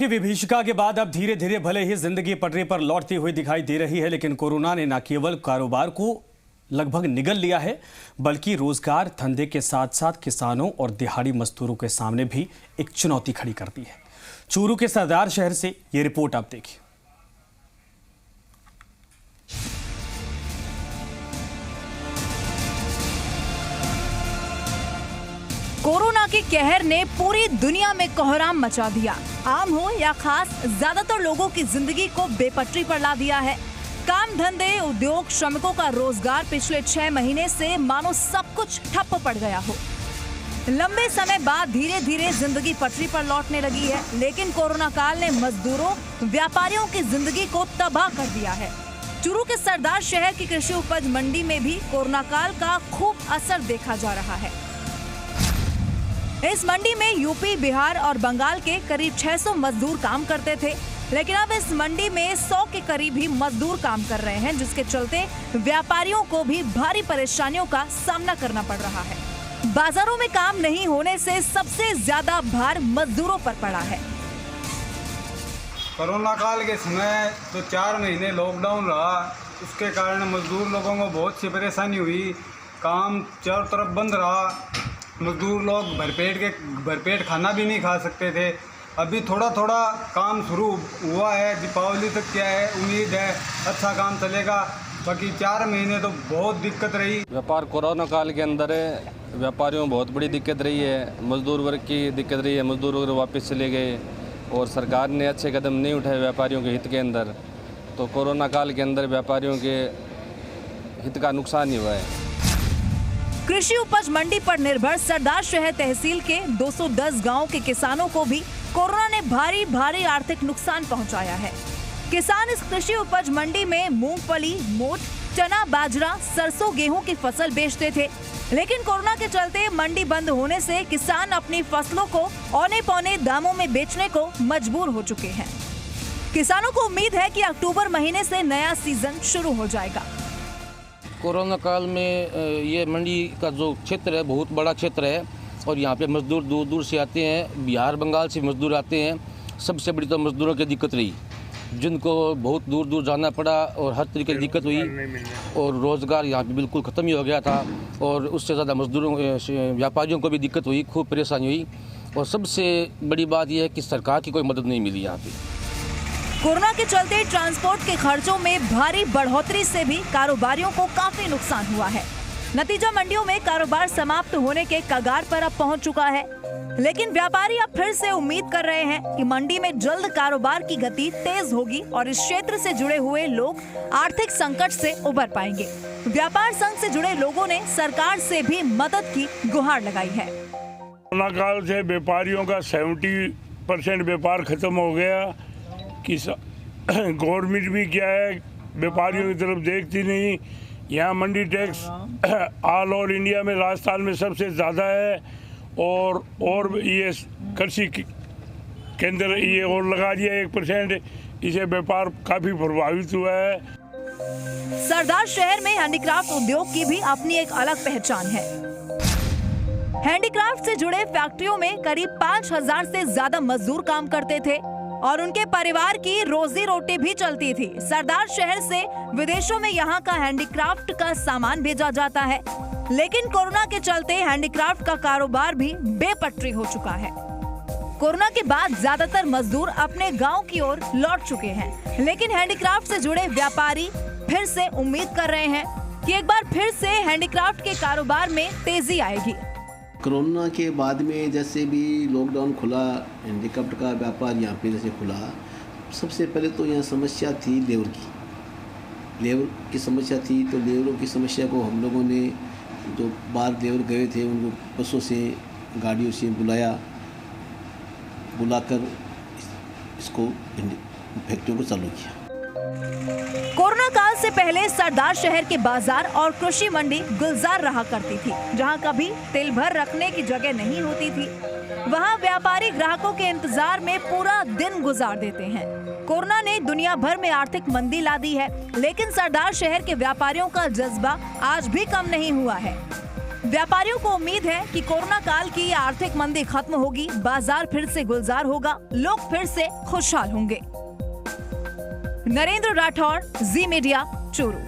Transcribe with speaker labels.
Speaker 1: कि विभीषिका के बाद अब धीरे धीरे भले ही जिंदगी पटरी पर लौटती हुई दिखाई दे रही है, लेकिन कोरोना ने न केवल कारोबार को लगभग निगल लिया है, बल्कि रोजगार धंधे के साथ साथ किसानों और दिहाड़ी मजदूरों के सामने भी एक चुनौती खड़ी कर दी है। चूरू के सरदार शहर से ये रिपोर्ट आप देखिए।
Speaker 2: कोरोना के कहर ने पूरी दुनिया में कोहराम मचा दिया। आम हो या खास, ज्यादातर लोगों की जिंदगी को बेपटरी पर ला दिया है। काम धंधे, उद्योग, श्रमिकों का रोजगार पिछले 6 महीने से मानो सब कुछ ठप पड़ गया हो। लंबे समय बाद धीरे धीरे जिंदगी पटरी पर लौटने लगी है, लेकिन कोरोना काल ने मजदूरों, व्यापारियों की जिंदगी को तबाह कर दिया है। चूरू के सरदार शहर की कृषि उपज मंडी में भी कोरोना काल का खूब असर देखा जा रहा है। इस मंडी में यूपी, बिहार और बंगाल के करीब 600 मजदूर काम करते थे, लेकिन अब इस मंडी में 100 के करीब ही मजदूर काम कर रहे हैं, जिसके चलते व्यापारियों को भी भारी परेशानियों का सामना करना पड़ रहा है। बाजारों में काम नहीं होने से सबसे ज्यादा भार मजदूरों पर पड़ा है।
Speaker 3: कोरोना काल के समय तो 4 महीने लॉकडाउन रहा, उसके कारण मजदूर लोगों को बहुत सी परेशानी हुई। काम चारों तरफ बंद रहा, मजदूर लोग भरपेट खाना भी नहीं खा सकते थे। अभी थोड़ा थोड़ा काम शुरू हुआ है, दीपावली तक क्या है, उम्मीद है अच्छा काम चलेगा। बाकी 4 महीने तो बहुत दिक्कत रही।
Speaker 4: व्यापार कोरोना काल के अंदर व्यापारियों में बहुत बड़ी दिक्कत रही है, मजदूर वर्ग की दिक्कत रही है। मजदूर वर्ग वापस चले गए और सरकार ने अच्छे कदम नहीं उठाए व्यापारियों के हित के अंदर, तो कोरोना काल के अंदर व्यापारियों के हित का नुकसान ही हुआ है।
Speaker 2: कृषि उपज मंडी पर निर्भर सरदार शहर तहसील के 210 गांव के किसानों को भी कोरोना ने भारी आर्थिक नुकसान पहुंचाया है। किसान इस कृषि उपज मंडी में मूंगफली, मोठ, चना, बाजरा, सरसों, गेहूं की फसल बेचते थे, लेकिन कोरोना के चलते मंडी बंद होने से किसान अपनी फसलों को औने पौने दामों में बेचने को मजबूर हो चुके हैं। किसानों को उम्मीद है कि अक्टूबर महीने से नया सीजन शुरू हो जाएगा।
Speaker 5: कोरोना काल में ये मंडी का जो क्षेत्र है बहुत बड़ा क्षेत्र है और यहाँ पे मजदूर दूर दूर से आते हैं, बिहार बंगाल से मजदूर आते हैं। सबसे बड़ी तो मजदूरों की दिक्कत रही, जिनको बहुत दूर दूर जाना पड़ा और हर तरीके की दिक्कत हुई और रोज़गार यहाँ पे बिल्कुल ख़त्म ही हो गया था। और उससे ज़्यादा मजदूरों, व्यापारियों को भी दिक्कत हुई, खूब परेशानी हुई। और सबसे बड़ी बात यह है कि सरकार की कोई मदद नहीं मिली यहाँ पे।
Speaker 2: कोरोना के चलते ट्रांसपोर्ट के खर्चों में भारी बढ़ोतरी से भी कारोबारियों को काफी नुकसान हुआ है। नतीजा मंडियों में कारोबार समाप्त होने के कगार पर अब पहुंच चुका है, लेकिन व्यापारी अब फिर से उम्मीद कर रहे हैं कि मंडी में जल्द कारोबार की गति तेज होगी और इस क्षेत्र से जुड़े हुए लोग आर्थिक संकट से उबर पाएंगे। व्यापार संघ से जुड़े लोगों ने सरकार से भी मदद की गुहार लगाई है।
Speaker 6: कोरोना काल से व्यापारियों का 70% व्यापार खत्म हो गया। कि गवर्नमेंट भी क्या है, व्यापारियों की तरफ देखती नहीं। यहाँ मंडी टैक्स ऑल ओवर इंडिया में राजस्थान में सबसे ज़्यादा है और ये कृषि केंद्र ये और लगा दिया 1%, इसे व्यापार काफ़ी प्रभावित हुआ है।
Speaker 2: सरदार शहर में हैंडीक्राफ्ट उद्योग की भी अपनी एक अलग पहचान है। हैंडीक्राफ्ट से जुड़े फैक्ट्रियों में करीब 5000 से ज्यादा मजदूर काम करते थे और उनके परिवार की रोजी रोटी भी चलती थी। सरदार शहर से विदेशों में यहाँ का हैंडीक्राफ्ट का सामान भेजा जाता है, लेकिन कोरोना के चलते हैंडीक्राफ्ट का कारोबार भी बेपटरी हो चुका है। कोरोना के बाद ज्यादातर मजदूर अपने गांव की ओर लौट चुके हैं, लेकिन हैंडीक्राफ्ट से जुड़े व्यापारी फिर से उम्मीद कर रहे हैं कि एक बार फिर से हैंडीक्राफ्ट के कारोबार में तेजी आएगी।
Speaker 7: कोरोना के बाद में जैसे भी लॉकडाउन खुला, हैंडीक्राफ्ट का व्यापार यहाँ पे जैसे खुला, सबसे पहले तो यहाँ समस्या थी लेबर की समस्या थी। तो लेबरों की समस्या को हम लोगों ने, जो बाहर लेबर गए थे, उनको बसों से, गाड़ियों से बुलाकर इसको फैक्ट्रियों को चालू किया।
Speaker 2: कोरोना काल से पहले सरदार शहर के बाजार और कृषि मंडी गुलजार रहा करती थी, जहां कभी तिल भर रखने की जगह नहीं होती थी। वहां व्यापारी ग्राहकों के इंतजार में पूरा दिन गुजार देते हैं। कोरोना ने दुनिया भर में आर्थिक मंदी ला दी है, लेकिन सरदार शहर के व्यापारियों का जज्बा आज भी कम नहीं हुआ है। व्यापारियों को उम्मीद है कि कोरोना काल की आर्थिक मंदी खत्म होगी, बाजार फिर से गुलजार होगा, लोग फिर से खुशहाल होंगे। नरेंद्र राठौर, जी मीडिया, चूरू।